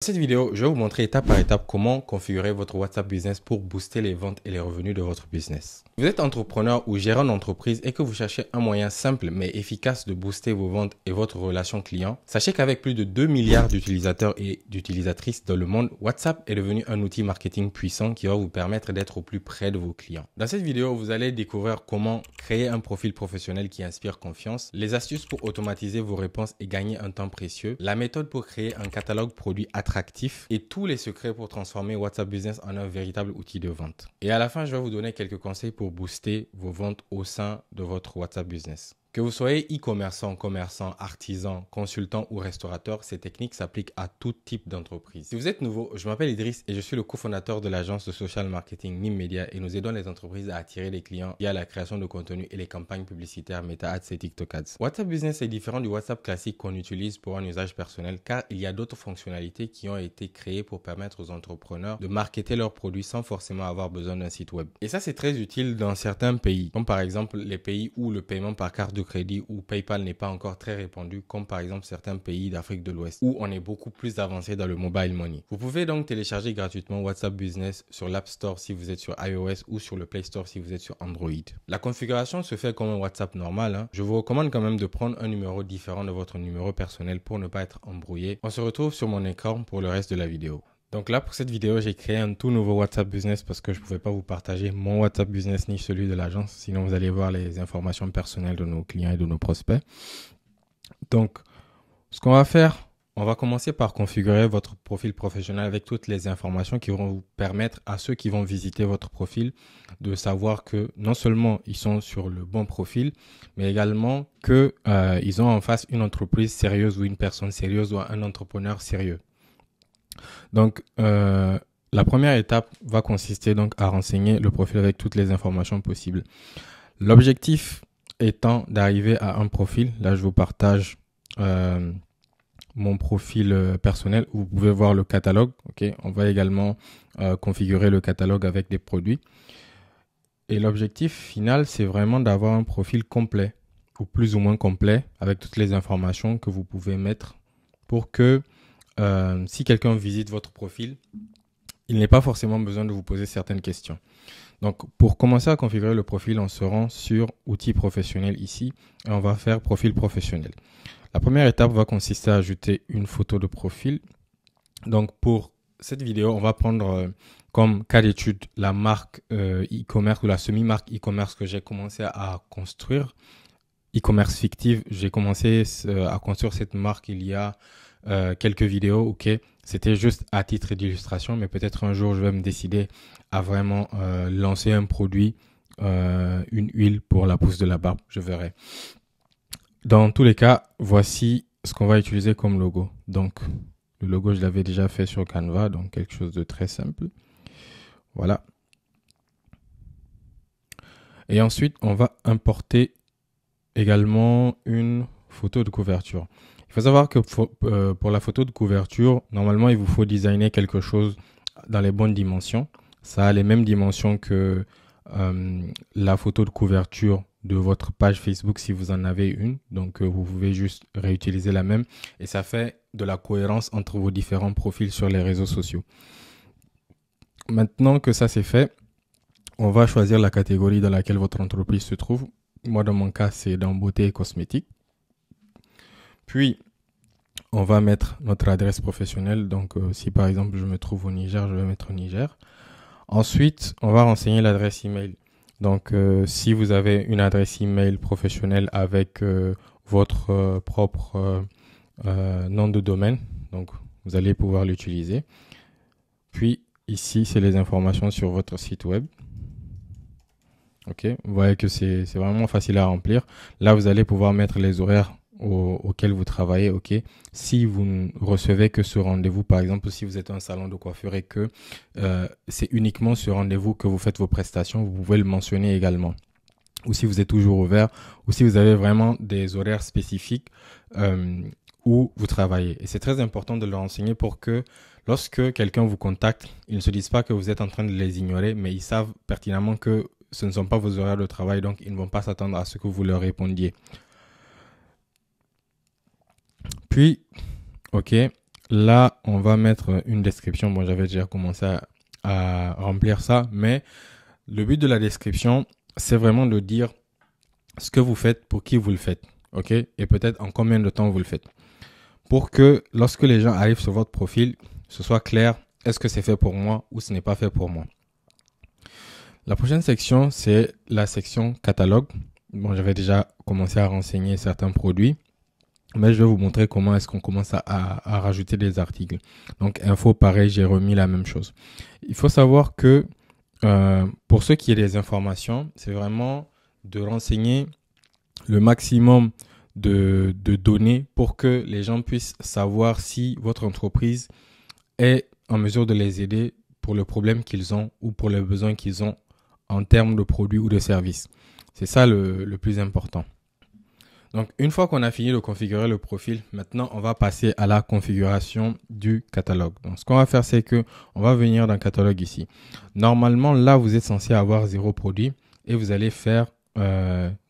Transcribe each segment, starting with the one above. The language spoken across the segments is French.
Dans cette vidéo, je vais vous montrer étape par étape comment configurer votre WhatsApp Business pour booster les ventes et les revenus de votre business. Si vous êtes entrepreneur ou gérant d'entreprise et que vous cherchez un moyen simple mais efficace de booster vos ventes et votre relation client, sachez qu'avec plus de 2 milliards d'utilisateurs et d'utilisatrices dans le monde, WhatsApp est devenu un outil marketing puissant qui va vous permettre d'être au plus près de vos clients. Dans cette vidéo, vous allez découvrir comment créer un profil professionnel qui inspire confiance, les astuces pour automatiser vos réponses et gagner un temps précieux, la méthode pour créer un catalogue produit attractif et tous les secrets pour transformer WhatsApp Business en un véritable outil de vente. Et à la fin, je vais vous donner quelques conseils pour booster vos ventes au sein de votre WhatsApp Business. Que vous soyez e-commerçant, commerçant, artisan, consultant ou restaurateur, ces techniques s'appliquent à tout type d'entreprise. Si vous êtes nouveau, je m'appelle Idriss et je suis le cofondateur de l'agence de social marketing Nim Media et nous aidons les entreprises à attirer des clients via la création de contenu et les campagnes publicitaires Meta Ads et TikTok Ads. WhatsApp Business est différent du WhatsApp classique qu'on utilise pour un usage personnel car il y a d'autres fonctionnalités qui ont été créées pour permettre aux entrepreneurs de marketer leurs produits sans forcément avoir besoin d'un site web. Et ça, c'est très utile dans certains pays, comme par exemple les pays où le paiement par carte de crédit ou PayPal n'est pas encore très répandu, comme par exemple certains pays d'Afrique de l'Ouest, où on est beaucoup plus avancé dans le mobile money. Vous pouvez donc télécharger gratuitement WhatsApp Business sur l'App Store si vous êtes sur iOS ou sur le Play Store si vous êtes sur Android. La configuration se fait comme un WhatsApp normal. Je vous recommande quand même de prendre un numéro différent de votre numéro personnel pour ne pas être embrouillé. On se retrouve sur mon écran pour le reste de la vidéo. Donc là, pour cette vidéo, j'ai créé un tout nouveau WhatsApp Business parce que je ne pouvais pas vous partager mon WhatsApp Business ni celui de l'agence. Sinon, vous allez voir les informations personnelles de nos clients et de nos prospects. Donc, ce qu'on va faire, on va commencer par configurer votre profil professionnel avec toutes les informations qui vont vous permettre à ceux qui vont visiter votre profil de savoir que non seulement ils sont sur le bon profil, mais également qu'ils ont en face une entreprise sérieuse ou une personne sérieuse ou un entrepreneur sérieux. Donc, la première étape va consister donc à renseigner le profil avec toutes les informations possibles. L'objectif étant d'arriver à un profil. Là, je vous partage mon profil personnel où vous pouvez voir le catalogue. Okay. On va également configurer le catalogue avec des produits. Et l'objectif final, c'est vraiment d'avoir un profil complet ou plus ou moins complet avec toutes les informations que vous pouvez mettre pour que si quelqu'un visite votre profil, il n'est pas forcément besoin de vous poser certaines questions. Donc, pour commencer à configurer le profil, on se rend sur outils professionnels ici et on va faire profil professionnel. La première étape va consister à ajouter une photo de profil. Donc, pour cette vidéo, on va prendre comme cas d'étude la marque e-commerce ou la semi-marque e-commerce que j'ai commencé à construire. E-commerce fictive, j'ai commencé à construire cette marque il y a quelques vidéos, ok. C'était juste à titre d'illustration, mais peut-être un jour je vais me décider à vraiment lancer un produit, une huile pour la pousse de la barbe, je verrai. Dans tous les cas, voici ce qu'on va utiliser comme logo. Donc, le logo, je l'avais déjà fait sur Canva, donc quelque chose de très simple. Voilà. Et ensuite, on va importer également une photo de couverture. Il faut savoir que pour la photo de couverture, normalement, il vous faut designer quelque chose dans les bonnes dimensions. Ça a les mêmes dimensions que la photo de couverture de votre page Facebook si vous en avez une. Donc, vous pouvez juste réutiliser la même et ça fait de la cohérence entre vos différents profils sur les réseaux sociaux. Maintenant que ça c'est fait, on va choisir la catégorie dans laquelle votre entreprise se trouve. Moi, dans mon cas, c'est dans beauté et cosmétique. Puis, on va mettre notre adresse professionnelle. Donc, si par exemple, je me trouve au Niger, je vais mettre au Niger. Ensuite, on va renseigner l'adresse email. Donc, si vous avez une adresse email professionnelle avec votre propre nom de domaine, donc vous allez pouvoir l'utiliser. Puis, ici, c'est les informations sur votre site web. Ok, vous voyez que c'est vraiment facile à remplir. Là, vous allez pouvoir mettre les horaires auxquels vous travaillez. Ok, si vous ne recevez que ce rendez-vous, par exemple, si vous êtes un salon de coiffure et que c'est uniquement ce rendez-vous que vous faites vos prestations, vous pouvez le mentionner également. Ou si vous êtes toujours ouvert, ou si vous avez vraiment des horaires spécifiques où vous travaillez. Et c'est très important de le renseigner pour que lorsque quelqu'un vous contacte, ils ne se disent pas que vous êtes en train de les ignorer, mais ils savent pertinemment que ce ne sont pas vos horaires de travail, donc ils ne vont pas s'attendre à ce que vous leur répondiez. Puis, ok, là, on va mettre une description. Bon, j'avais déjà commencé à remplir ça, mais le but de la description, c'est vraiment de dire ce que vous faites, pour qui vous le faites, ok? Et peut-être en combien de temps vous le faites. Pour que lorsque les gens arrivent sur votre profil, ce soit clair, est-ce que c'est fait pour moi ou ce n'est pas fait pour moi. La prochaine section, c'est la section catalogue. Bon, j'avais déjà commencé à renseigner certains produits, mais je vais vous montrer comment est-ce qu'on commence à rajouter des articles. Donc, info, pareil, j'ai remis la même chose. Il faut savoir que pour ceux qui aient des informations, c'est vraiment de renseigner le maximum de données pour que les gens puissent savoir si votre entreprise est en mesure de les aider pour le problème qu'ils ont ou pour les besoins qu'ils ont en termes de produits ou de services. C'est ça le plus important. Donc, une fois qu'on a fini de configurer le profil, maintenant, on va passer à la configuration du catalogue. Donc, ce qu'on va faire, c'est que on va venir dans le catalogue ici. Normalement, là, vous êtes censé avoir 0 produit et vous allez faire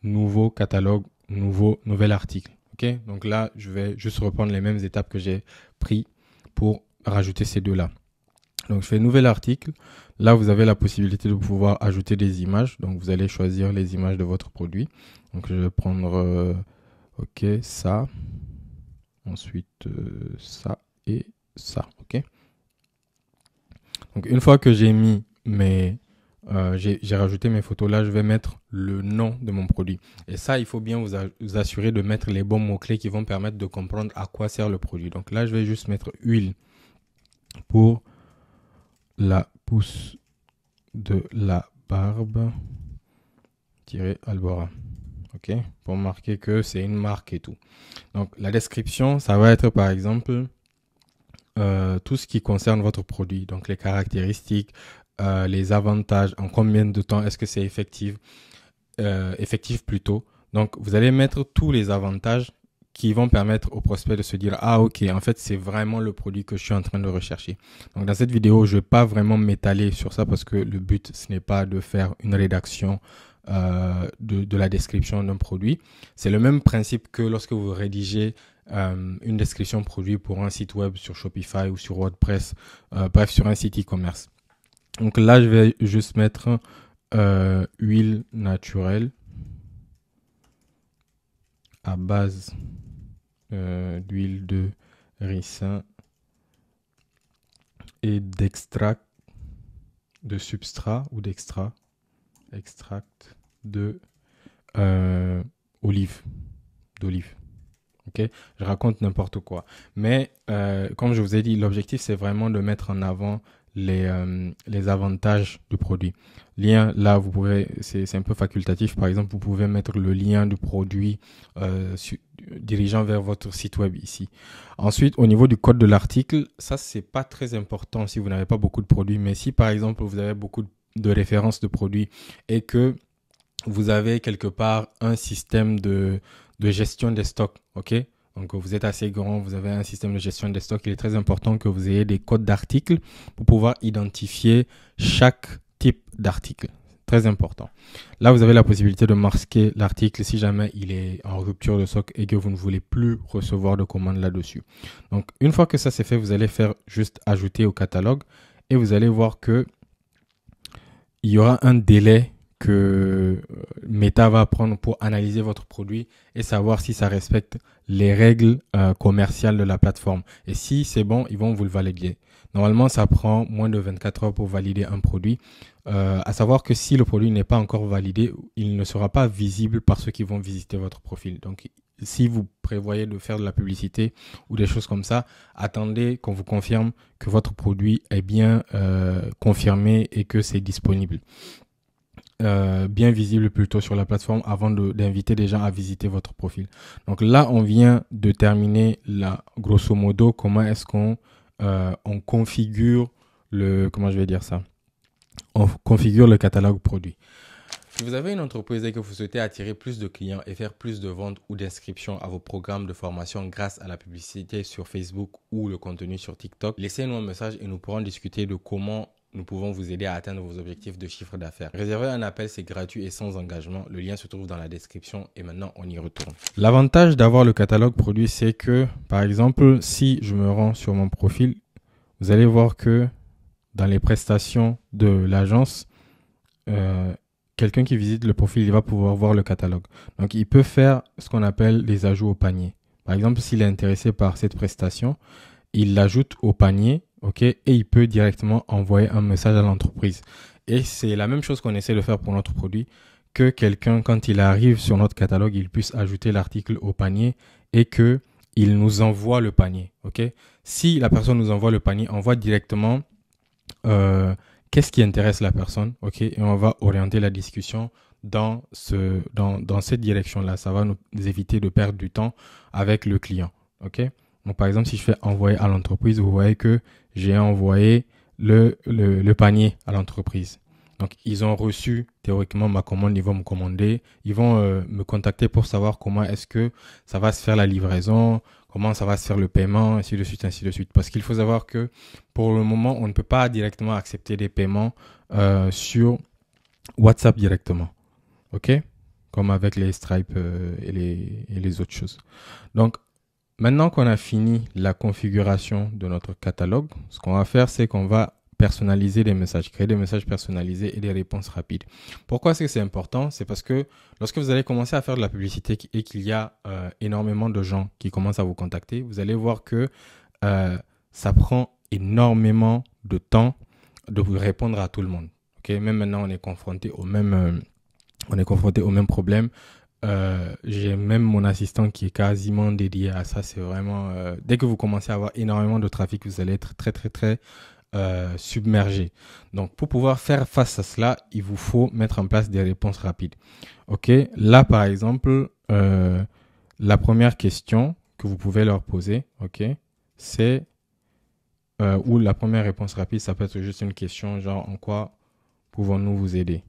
nouveau catalogue, nouvel article. Ok? Donc là, je vais juste reprendre les mêmes étapes que j'ai pris pour rajouter ces deux-là. Donc, je fais nouvel article. Là, vous avez la possibilité de pouvoir ajouter des images. Donc, vous allez choisir les images de votre produit. Donc, je vais prendre OK, ça. Ensuite, ça et ça. OK. Donc, une fois que j'ai mis j'ai rajouté mes photos, là, je vais mettre le nom de mon produit. Et ça, il faut bien vous assurer de mettre les bons mots-clés qui vont permettre de comprendre à quoi sert le produit. Donc là, je vais juste mettre huile pour la pousse de la barbe Albora. OK, pour marquer que c'est une marque et tout. Donc, la description, ça va être par exemple tout ce qui concerne votre produit. Donc, les caractéristiques, les avantages, en combien de temps est-ce que c'est effectif plutôt. Donc, vous allez mettre tous les avantages qui vont permettre aux prospects de se dire « Ah, ok, en fait, c'est vraiment le produit que je suis en train de rechercher. » Donc, dans cette vidéo, je ne vais pas vraiment m'étaler sur ça parce que le but, ce n'est pas de faire une rédaction de la description d'un produit. C'est le même principe que lorsque vous rédigez une description produit pour un site web sur Shopify ou sur WordPress, bref, sur un site e-commerce. Donc là, je vais juste mettre huile naturelle à base d'huile de ricin et d'extract de substrat ou d'extract de d'olive. Ok, je raconte n'importe quoi. Mais comme je vous ai dit, l'objectif c'est vraiment de mettre en avant les avantages du produit. Lien, là, vous pouvez, c'est un peu facultatif. Par exemple, vous pouvez mettre le lien du produit dirigeant vers votre site web ici. Ensuite, au niveau du code de l'article, ça, c'est pas très important si vous n'avez pas beaucoup de produits. Mais si, par exemple, vous avez beaucoup de références de produits et que vous avez quelque part un système de gestion des stocks, ok? Donc, vous êtes assez grand, vous avez un système de gestion des stocks. Il est très important que vous ayez des codes d'articles pour pouvoir identifier chaque type d'article. Très important. Là, vous avez la possibilité de masquer l'article si jamais il est en rupture de stock et que vous ne voulez plus recevoir de commandes là-dessus. Donc, une fois que ça c'est fait, vous allez faire juste ajouter au catalogue et vous allez voir que il y aura un délai que Meta va prendre pour analyser votre produit et savoir si ça respecte les règles commerciales de la plateforme. Et si c'est bon, ils vont vous le valider. Normalement, ça prend moins de 24 heures pour valider un produit. À savoir que si le produit n'est pas encore validé, il ne sera pas visible par ceux qui vont visiter votre profil. Donc, si vous prévoyez de faire de la publicité ou des choses comme ça, attendez qu'on vous confirme que votre produit est bien confirmé et que c'est disponible. Bien visible plutôt sur la plateforme avant d'inviter des gens à visiter votre profil. Donc là, on vient de terminer grosso modo comment est-ce qu'on on configure on configure le catalogue produit. Si vous avez une entreprise et que vous souhaitez attirer plus de clients et faire plus de ventes ou d'inscriptions à vos programmes de formation grâce à la publicité sur Facebook ou le contenu sur TikTok, laissez-nous un message et nous pourrons discuter de comment nous pouvons vous aider à atteindre vos objectifs de chiffre d'affaires. Réserver un appel, c'est gratuit et sans engagement. Le lien se trouve dans la description et maintenant on y retourne. L'avantage d'avoir le catalogue produit, c'est que, par exemple, si je me rends sur mon profil, vous allez voir que dans les prestations de l'agence, quelqu'un qui visite le profil, il va pouvoir voir le catalogue. Donc, il peut faire ce qu'on appelle des ajouts au panier. Par exemple, s'il est intéressé par cette prestation, il l'ajoute au panier, ok, et il peut directement envoyer un message à l'entreprise. Et c'est la même chose qu'on essaie de faire pour notre produit, que quelqu'un, quand il arrive sur notre catalogue, il puisse ajouter l'article au panier et que il nous envoie le panier, ok. Si la personne nous envoie le panier, on voit directement qu'est-ce qui intéresse la personne, ok, et on va orienter la discussion dans cette direction-là. Ça va nous éviter de perdre du temps avec le client, ok. Donc, par exemple, si je fais envoyer à l'entreprise, vous voyez que j'ai envoyé le panier à l'entreprise. Donc, ils ont reçu théoriquement ma commande, ils vont me commander, ils vont me contacter pour savoir comment est-ce que ça va se faire la livraison, comment ça va se faire le paiement, ainsi de suite, ainsi de suite. Parce qu'il faut savoir que pour le moment, on ne peut pas directement accepter des paiements sur WhatsApp directement. OK? Comme avec les Stripe et les autres choses. Donc, maintenant qu'on a fini la configuration de notre catalogue, ce qu'on va faire, c'est qu'on va personnaliser des messages, créer des messages personnalisés et des réponses rapides. Pourquoi est-ce que c'est important? C'est parce que lorsque vous allez commencer à faire de la publicité et qu'il y a énormément de gens qui commencent à vous contacter, vous allez voir que ça prend énormément de temps de vous répondre à tout le monde. Okay? Même maintenant, on est confronté au même problème. J'ai même mon assistant qui est quasiment dédié à ça. C'est vraiment dès que vous commencez à avoir énormément de trafic, vous allez être très submergé. Donc pour pouvoir faire face à cela, il vous faut mettre en place des réponses rapides. Ok, là par exemple, la première question que vous pouvez leur poser, ok, c'est ou la première réponse rapide, ça peut être juste une question genre en quoi pouvons-nous vous aider?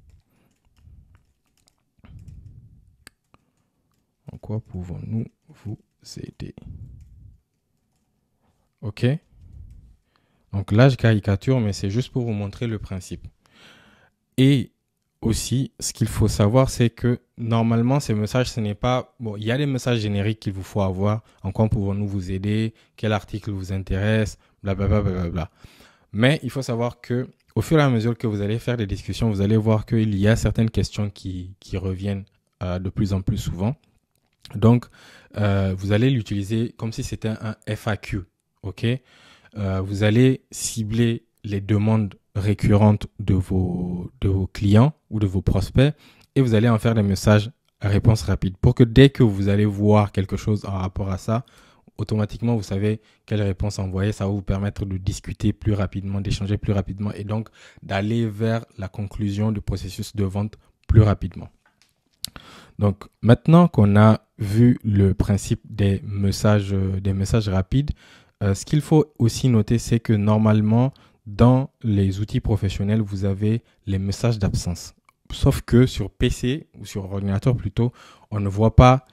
En quoi pouvons-nous vous aider? Ok. Donc là, je caricature, mais c'est juste pour vous montrer le principe. Et aussi, ce qu'il faut savoir, c'est que normalement, ces messages, ce n'est pas... Bon, il y a des messages génériques qu'il vous faut avoir. En quoi pouvons-nous vous aider? Quel article vous intéresse? Blablabla. Bla, bla, bla. Mais il faut savoir que au fur et à mesure que vous allez faire des discussions, vous allez voir qu'il y a certaines questions qui reviennent de plus en plus souvent. Donc, vous allez l'utiliser comme si c'était un FAQ, ok? Vous allez cibler les demandes récurrentes de vos clients ou de vos prospects et vous allez en faire des messages à réponse rapide pour que dès que vous allez voir quelque chose en rapport à ça, automatiquement, vous savez quelle réponse envoyer. Ça va vous permettre de discuter plus rapidement, d'échanger plus rapidement et donc d'aller vers la conclusion du processus de vente plus rapidement. Donc, maintenant qu'on a vu le principe des messages rapides, ce qu'il faut aussi noter, c'est que normalement, dans les outils professionnels, vous avez les messages d'absence. Sauf que sur PC ou sur ordinateur plutôt, on ne voit pas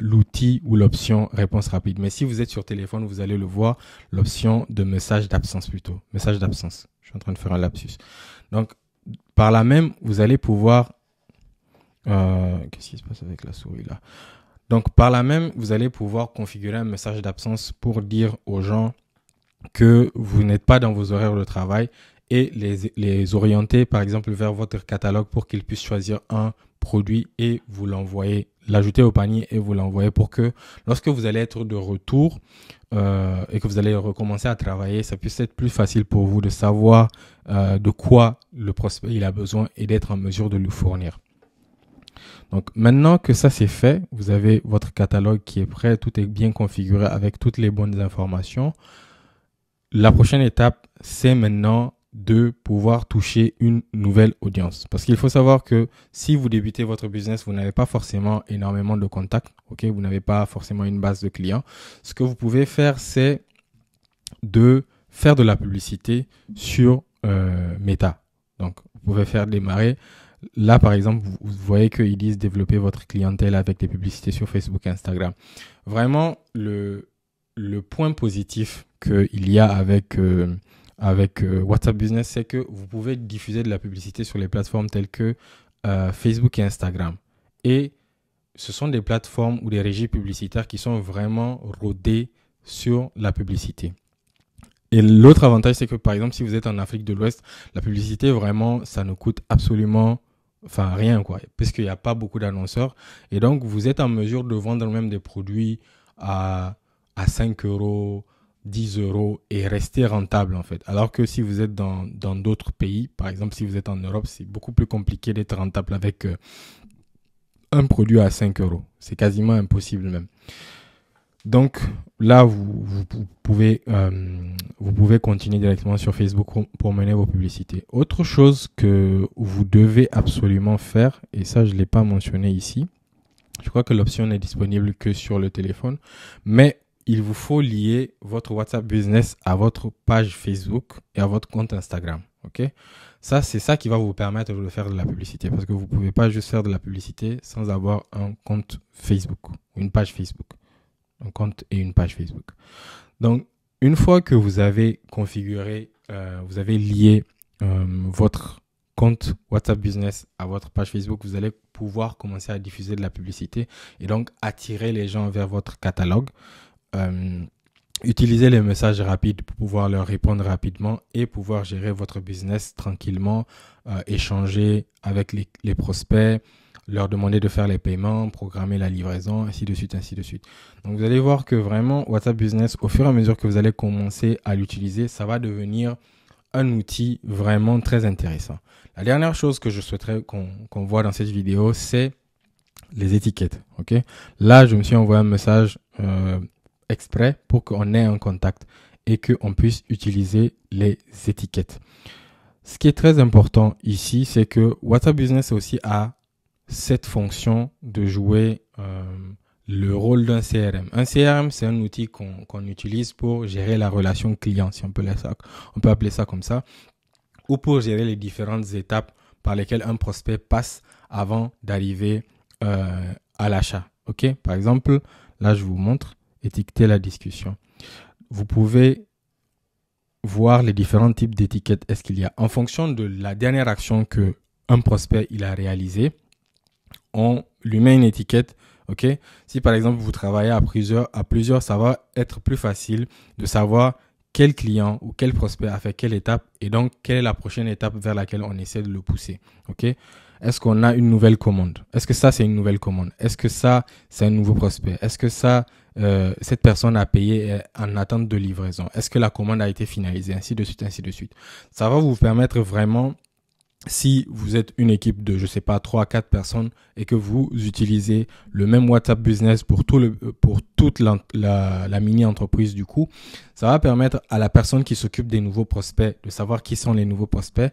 l'outil ou l'option réponse rapide. Mais si vous êtes sur téléphone, vous allez le voir, l'option de message d'absence plutôt. Message d'absence. Je suis en train de faire un lapsus. Donc, par là même, vous allez pouvoir... qu'est-ce qui se passe avec la souris là? Donc, par là même, vous allez pouvoir configurer un message d'absence pour dire aux gens que vous n'êtes pas dans vos horaires de travail et les orienter, par exemple, vers votre catalogue pour qu'ils puissent choisir un produit et vous l'envoyer, l'ajouter au panier et vous l'envoyer pour que lorsque vous allez être de retour et que vous allez recommencer à travailler, ça puisse être plus facile pour vous de savoir de quoi le prospect il a besoin et d'être en mesure de lui fournir. Donc maintenant que ça c'est fait, vous avez votre catalogue qui est prêt, tout est bien configuré avec toutes les bonnes informations. La prochaine étape, c'est maintenant de pouvoir toucher une nouvelle audience. Parce qu'il faut savoir que si vous débutez votre business, vous n'avez pas forcément énormément de contacts, ok, vous n'avez pas forcément une base de clients. Ce que vous pouvez faire, c'est de faire de la publicité sur Meta. Donc, vous pouvez faire démarrer. Là, par exemple, vous voyez qu'ils disent développer votre clientèle avec des publicités sur Facebook et Instagram. Vraiment, le point positif qu'il y a avec WhatsApp Business, c'est que vous pouvez diffuser de la publicité sur les plateformes telles que Facebook et Instagram. Et ce sont des plateformes ou des régies publicitaires qui sont vraiment rodées sur la publicité. Et l'autre avantage, c'est que par exemple, si vous êtes en Afrique de l'Ouest, la publicité, vraiment, ça ne coûte absolument rien, quoi, puisqu'il n'y a pas beaucoup d'annonceurs. Et donc, vous êtes en mesure de vendre même des produits à 5 euros, 10 euros et rester rentable, en fait. Alors que si vous êtes dans d'autres pays, par exemple, si vous êtes en Europe, c'est beaucoup plus compliqué d'être rentable avec un produit à 5 euros. C'est quasiment impossible même. Donc là, vous pouvez continuer directement sur Facebook pour mener vos publicités. Autre chose que vous devez absolument faire, et ça je ne l'ai pas mentionné ici, je crois que l'option n'est disponible que sur le téléphone, mais il vous faut lier votre WhatsApp Business à votre page Facebook et à votre compte Instagram. Okay? Ça, c'est ça qui va vous permettre de faire de la publicité, parce que vous ne pouvez pas juste faire de la publicité sans avoir un compte Facebook, une page Facebook. Un compte et une page Facebook. Donc, une fois que vous avez configuré, vous avez lié votre compte WhatsApp Business à votre page Facebook, vous allez pouvoir commencer à diffuser de la publicité et donc attirer les gens vers votre catalogue. Utiliser les messages rapides pour pouvoir leur répondre rapidement et pouvoir gérer votre business tranquillement, échanger avec les prospects, leur demander de faire les paiements, programmer la livraison, ainsi de suite, ainsi de suite. Donc, vous allez voir que vraiment, WhatsApp Business, au fur et à mesure que vous allez commencer à l'utiliser, ça va devenir un outil vraiment très intéressant. La dernière chose que je souhaiterais qu'on voit dans cette vidéo, c'est les étiquettes. Okay? Là, je me suis envoyé un message exprès pour qu'on ait un contact et qu'on puisse utiliser les étiquettes. Ce qui est très important ici, c'est que WhatsApp Business aussi a cette fonction de jouer le rôle d'un CRM. Un CRM, c'est un outil qu'on utilise pour gérer la relation client, si on peut appeler ça comme ça, ou pour gérer les différentes étapes par lesquelles un prospect passe avant d'arriver à l'achat. Okay? Par exemple, là, je vous montre, étiqueter la discussion. Vous pouvez voir les différents types d'étiquettes. Est-ce qu'il y a, en fonction de la dernière action que un prospect il a réalisée, on lui met une étiquette. Ok. Si par exemple vous travaillez à plusieurs, ça va être plus facile de savoir quel client ou quel prospect a fait quelle étape et donc quelle est la prochaine étape vers laquelle on essaie de le pousser. Ok. Est-ce qu'on a une nouvelle commande? Est-ce que ça c'est une nouvelle commande? Est-ce que ça c'est un nouveau prospect? Est-ce que ça cette personne a payé en attente de livraison? Est-ce que la commande a été finalisée? Ainsi de suite, ainsi de suite. Ça va vous permettre vraiment, si vous êtes une équipe de, je sais pas, 3 à 4 personnes et que vous utilisez le même WhatsApp Business pour toute la mini-entreprise du coup, ça va permettre à la personne qui s'occupe des nouveaux prospects de savoir qui sont les nouveaux prospects,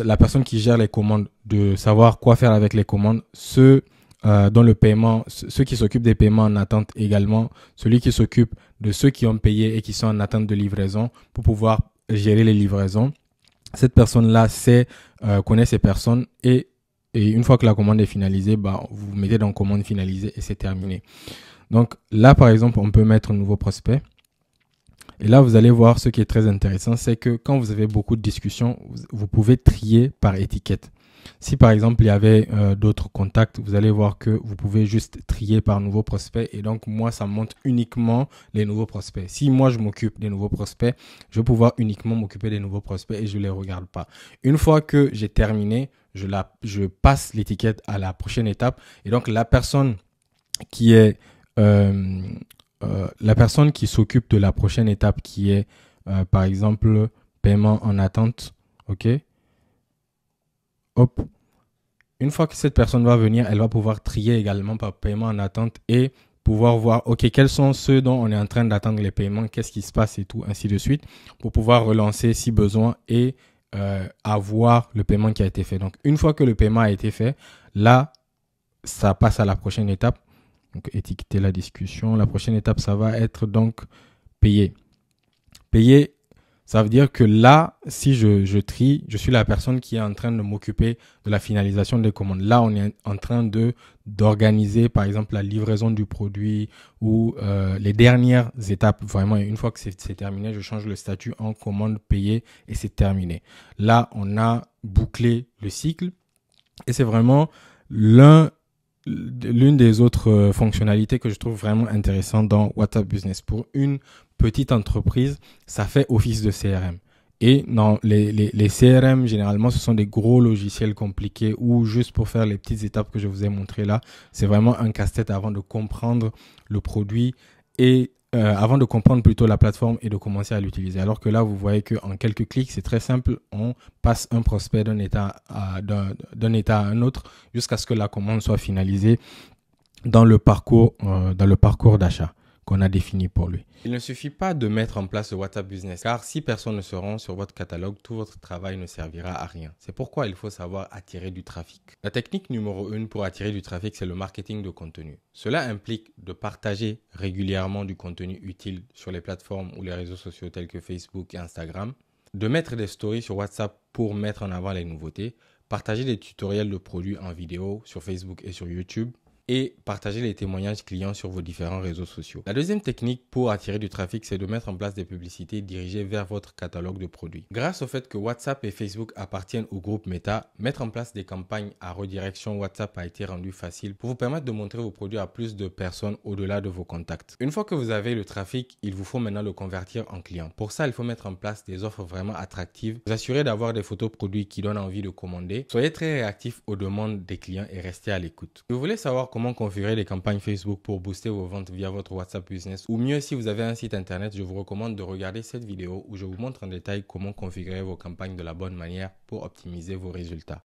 la personne qui gère les commandes de savoir quoi faire avec les commandes, ceux dans le paiement, ceux qui s'occupent des paiements en attente également, celui qui s'occupe de ceux qui ont payé et qui sont en attente de livraison pour pouvoir gérer les livraisons. Cette personne-là connaît ces personnes et une fois que la commande est finalisée, vous mettez dans commande finalisée et c'est terminé. Donc là, par exemple, on peut mettre un nouveau prospect. Et là, vous allez voir ce qui est très intéressant, c'est que quand vous avez beaucoup de discussions, vous pouvez trier par étiquette. Si par exemple, il y avait d'autres contacts, vous allez voir que vous pouvez juste trier par nouveau prospect. Et donc, moi, ça montre uniquement les nouveaux prospects. Si moi, je m'occupe des nouveaux prospects, je vais pouvoir uniquement m'occuper des nouveaux prospects et je ne les regarde pas. Une fois que j'ai terminé, je passe l'étiquette à la prochaine étape. Et donc, la personne qui est la personne qui s'occupe de la prochaine étape qui est, par exemple, paiement en attente, ok? Hop. Une fois que cette personne va venir, elle va pouvoir trier également par paiement en attente et pouvoir voir, ok, quels sont ceux dont on est en train d'attendre les paiements, qu'est-ce qui se passe et tout, ainsi de suite, pour pouvoir relancer si besoin et avoir le paiement qui a été fait. Donc, une fois que le paiement a été fait, là, ça passe à la prochaine étape. Donc, étiqueter la discussion. La prochaine étape, ça va être donc payer. Payer, Ça veut dire que là, si je trie, je suis la personne qui est en train de m'occuper de la finalisation des commandes. Là, on est en train d'organiser, par exemple, la livraison du produit ou les dernières étapes. Vraiment, une fois que c'est terminé, je change le statut en commande payée et c'est terminé. Là, on a bouclé le cycle et c'est vraiment l'une des autres fonctionnalités que je trouve vraiment intéressante dans WhatsApp Business. Pour une petite entreprise, ça fait office de CRM. Et non, les CRM, généralement, ce sont des gros logiciels compliqués où juste pour faire les petites étapes que je vous ai montrées là, c'est vraiment un casse-tête avant de comprendre le produit et avant de comprendre plutôt la plateforme et de commencer à l'utiliser. Alors que là, vous voyez qu'en quelques clics, c'est très simple. On passe un prospect d'un état à un autre jusqu'à ce que la commande soit finalisée dans le parcours d'achat qu'on a défini pour lui. Il ne suffit pas de mettre en place le WhatsApp Business, car si personne ne se rend sur votre catalogue, tout votre travail ne servira à rien. C'est pourquoi il faut savoir attirer du trafic. La technique numéro 1 pour attirer du trafic, c'est le marketing de contenu. Cela implique de partager régulièrement du contenu utile sur les plateformes ou les réseaux sociaux tels que Facebook et Instagram, de mettre des stories sur WhatsApp pour mettre en avant les nouveautés, partager des tutoriels de produits en vidéo sur Facebook et sur YouTube, et partager les témoignages clients sur vos différents réseaux sociaux. La deuxième technique pour attirer du trafic, c'est de mettre en place des publicités dirigées vers votre catalogue de produits. Grâce au fait que WhatsApp et Facebook appartiennent au groupe Meta, mettre en place des campagnes à redirection WhatsApp a été rendu facile pour vous permettre de montrer vos produits à plus de personnes au-delà de vos contacts. Une fois que vous avez le trafic, il vous faut maintenant le convertir en clients. Pour ça, il faut mettre en place des offres vraiment attractives, vous assurer d'avoir des photos produits qui donnent envie de commander. Soyez très réactif aux demandes des clients et restez à l'écoute. Si vous voulez savoir comment configurer les campagnes Facebook pour booster vos ventes via votre WhatsApp Business, ou mieux si vous avez un site internet, je vous recommande de regarder cette vidéo où je vous montre en détail comment configurer vos campagnes de la bonne manière pour optimiser vos résultats.